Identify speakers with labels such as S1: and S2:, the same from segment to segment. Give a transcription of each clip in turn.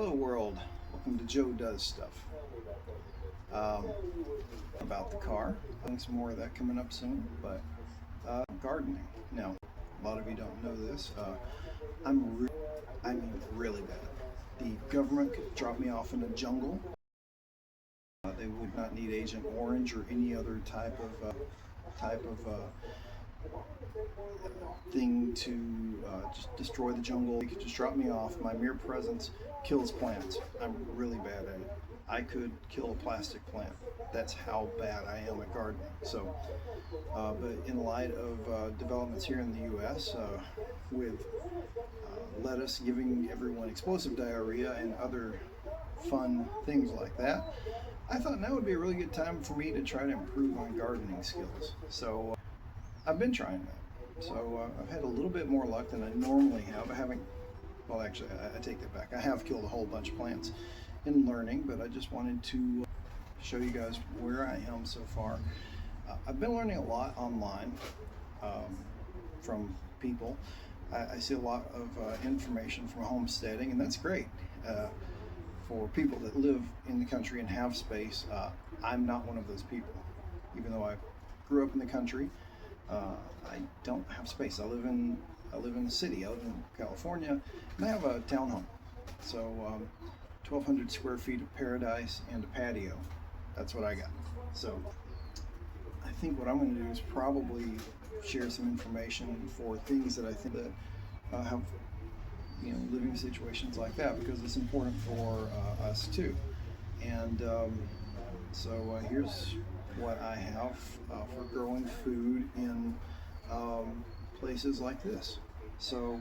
S1: Hello world, welcome to Joe Does Stuff. About the car, I think some more of that coming up soon, but gardening. Now, a lot of you don't know this, I mean really bad. The government could drop me off in a jungle. They would not need Agent Orange or any other type of thing to just destroy the jungle. They could just drop me off. My mere presence kills plants. I'm really bad at it. I could kill a plastic plant. That's how bad I am at gardening. So, but in light of developments here in the U.S. With lettuce giving everyone explosive diarrhea and other fun things like that, I thought now would be a really good time for me to try to improve my gardening skills. So I've been trying that. So I've had a little bit more luck than I normally have. I haven't, well actually I take that back. I have killed a whole bunch of plants in learning, but I just wanted to show you guys where I am so far. I've been learning a lot online from people. I see a lot of information from homesteading, and that's great. For people that live in the country and have space, I'm not one of those people. Even though I grew up in the country, I don't have space. I live in the city. I live in California, and I have a townhome. So 1,200 square feet of paradise and a patio. That's what I got. So I think what I'm going to do is probably share some information for things that I think that have living situations like that, because it's important for us too. And so here's what I have for growing food in places like this. So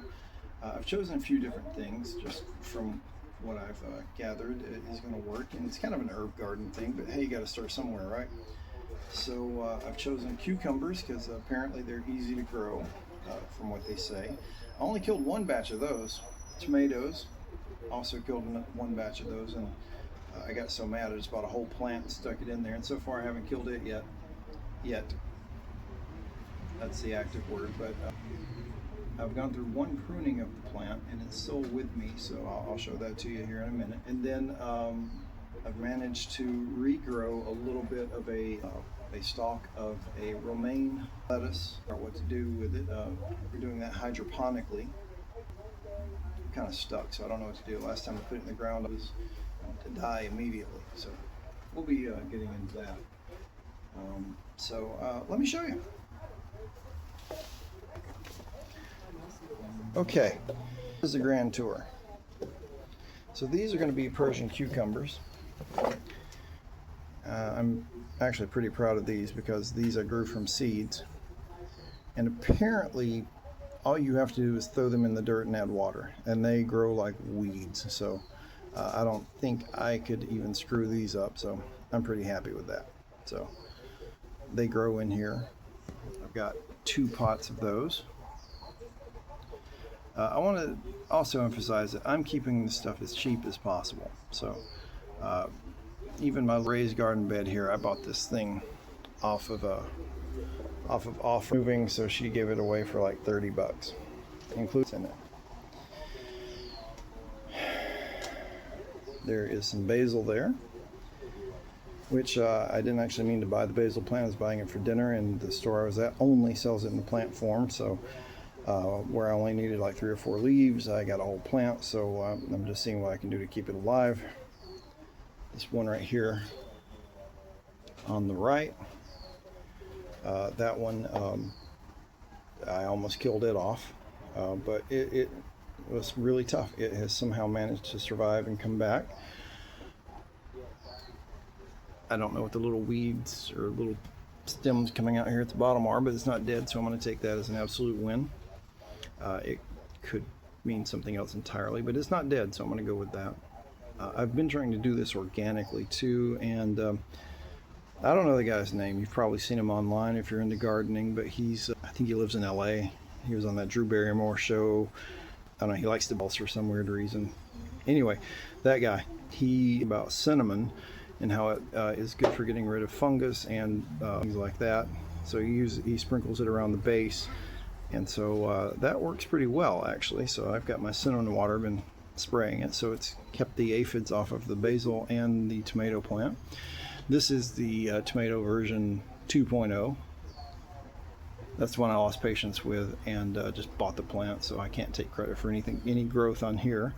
S1: I've chosen a few different things just from what I've gathered is going to work, and it's kind of an herb garden thing, but hey, you got to start somewhere, right? So I've chosen cucumbers because apparently they're easy to grow, from what they say. I only killed one batch of those. Tomatoes, also killed one batch of those, and I got so mad I just bought a whole plant and stuck it in there, and so far I haven't killed it yet. That's the active word, but I've gone through one pruning of the plant, and it's still with me, so I'll show that to you here in a minute. And then I've managed to regrow a little bit of a stalk of a romaine lettuce. What to do with it? We're doing that hydroponically. Kind of stuck, so I don't know what to do. Last time I put it in the ground, it was to die immediately. So we'll be getting into that. Let me show you. Okay, this is the grand tour. So these are going to be Persian cucumbers. I'm actually pretty proud of these because these I grew from seeds, and apparently all you have to do is throw them in the dirt and add water, and they grow like weeds. So I don't think I could even screw these up, so I'm pretty happy with that. So they grow in here. I've got 2 pots of those. I want to also emphasize that I'm keeping this stuff as cheap as possible. So even my raised garden bed here, I bought this thing off of moving, so she gave it away for like 30 bucks. Includes in it. There is some basil there, which I didn't actually mean to buy the basil plant. I was buying it for dinner, and the store I was at only sells it in the plant form. So where I only needed like 3 or 4 leaves, I got a whole plant. So I'm just seeing what I can do to keep it alive. This one right here on the right, that one I almost killed it off, but it was really tough. It has somehow managed to survive and come back. I don't know what the little weeds or little stems coming out here at the bottom are, but it's not dead, so I'm going to take that as an absolute win. It could mean something else entirely, but it's not dead, so I'm going to go with that. I've been trying to do this organically too, and I don't know the guy's name. You've probably seen him online if you're into gardening, but I think he lives in LA. He was on that Drew Barrymore show. I don't know, he likes the balls for some weird reason. Anyway, that guy, about cinnamon and how it is good for getting rid of fungus and things like that. So he sprinkles it around the base, and so that works pretty well actually. So I've got my cinnamon water, been spraying it, so it's kept the aphids off of the basil and the tomato plant. This is the tomato version 2.0. That's the one I lost patience with and just bought the plant, so I can't take credit for any growth on here.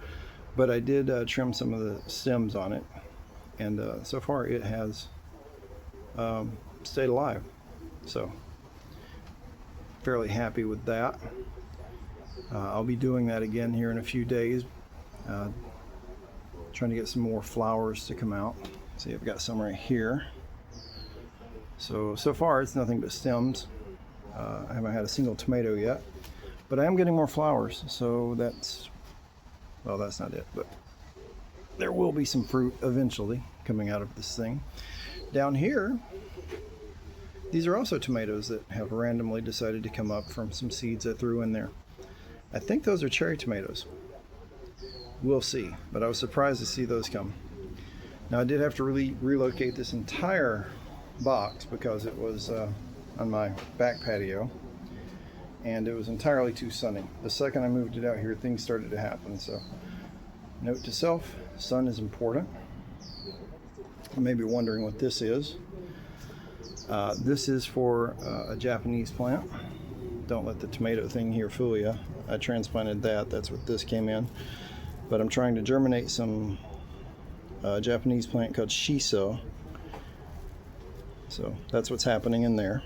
S1: But I did trim some of the stems on it, and so far it has stayed alive. So fairly happy with that. I'll be doing that again here in a few days, trying to get some more flowers to come out. See, I've got some right here. So far it's nothing but stems. I haven't had a single tomato yet, but I am getting more flowers, so that's not it, but there will be some fruit eventually coming out of this thing. Down here, these are also tomatoes that have randomly decided to come up from some seeds I threw in there. I think those are cherry tomatoes. We'll see, but I was surprised to see those come. Now I did have to relocate this entire box because it was on my back patio, and it was entirely too sunny. The second I moved it out here, things started to happen. So note to self, sun is important. You may be wondering what this is. This is for a Japanese plant. Don't let the tomato thing here fool you. I transplanted that. That's what this came in. But I'm trying to germinate some Japanese plant called shiso. So that's what's happening in there.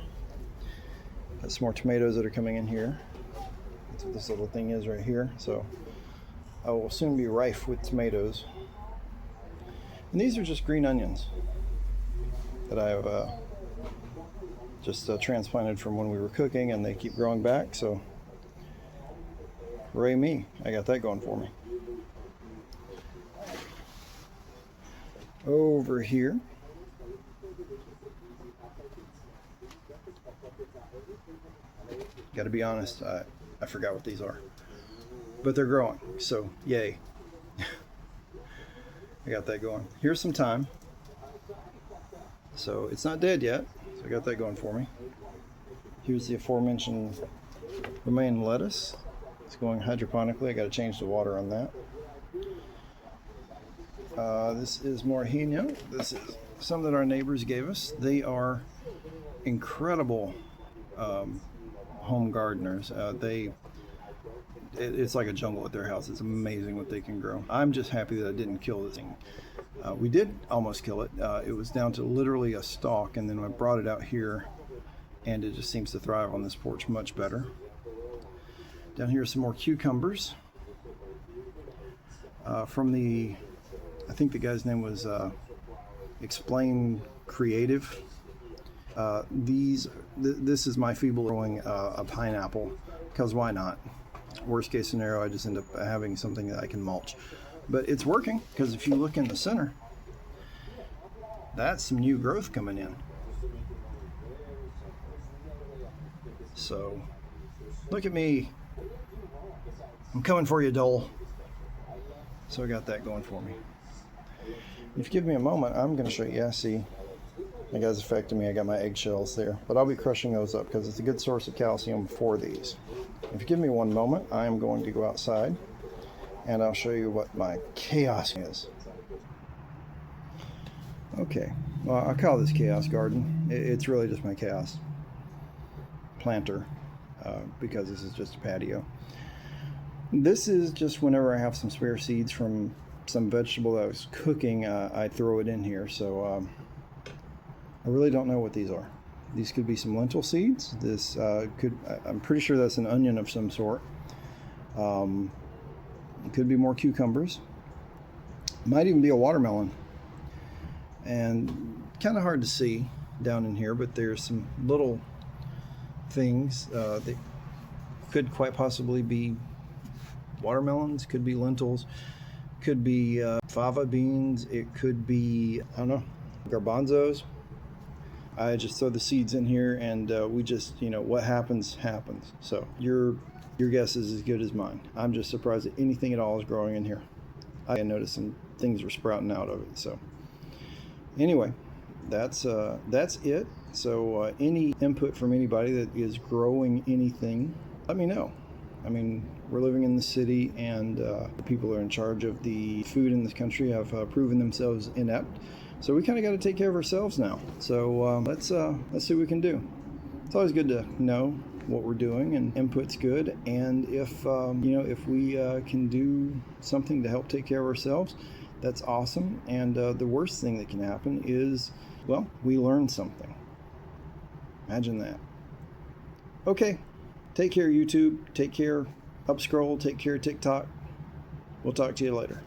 S1: Got some more tomatoes that are coming in here. That's what this little thing is right here. So I will soon be rife with tomatoes. And these are just green onions that I have just transplanted from when we were cooking, and they keep growing back. So hooray me, I got that going for me. Over here, gotta be honest, I forgot what these are, but they're growing, so yay. I got that going. Here's some thyme. So it's not dead yet, so I got that going for me. Here's the aforementioned romaine lettuce. It's going hydroponically. I got to change the water on that. This is morcino. This is some that our neighbors gave us. They are incredible home gardeners. It's like a jungle at their house. It's amazing what they can grow. I'm just happy that I didn't kill this thing. We did almost kill it. It was down to literally a stalk, and then I brought it out here, and it just seems to thrive on this porch much better. Down here are some more cucumbers from I think the guy's name was Explain Creative. This is my feeble growing a pineapple, because why not? Worst case scenario, I just end up having something that I can mulch. But it's working, because if you look in the center, that's some new growth coming in. So look at me, I'm coming for you, Dole. So I got that going for me. If you give me a moment, I'm going to show you. Yeah, see, that guy's affecting me. I got my eggshells there, but I'll be crushing those up because it's a good source of calcium for these. If you give me one moment, I am going to go outside and I'll show you what my chaos is. Okay, well, I call this chaos garden. It's really just my chaos planter because this is just a patio. This is just whenever I have some spare seeds from some vegetable that I was cooking, I throw it in here. So I really don't know what these are. These could be some lentil seeds. This I'm pretty sure that's an onion of some sort. It could be more cucumbers. Might even be a watermelon. And kind of hard to see down in here, but there's some little things that could quite possibly be watermelons, could be lentils, could be fava beans, it could be, I don't know, garbanzos. I just throw the seeds in here and we just, what happens, happens. So your guess is as good as mine. I'm just surprised that anything at all is growing in here. I noticed some things were sprouting out of it. So anyway, that's it. So any input from anybody that is growing anything, let me know. I mean, we're living in the city, and the people who are in charge of the food in this country have proven themselves inept. So we kind of got to take care of ourselves now. So let's see what we can do. It's always good to know what we're doing, and input's good. And if if we can do something to help take care of ourselves, that's awesome. And the worst thing that can happen is, well, we learn something. Imagine that. Okay, take care, YouTube. Take care, Upscroll. Take care, TikTok. We'll talk to you later.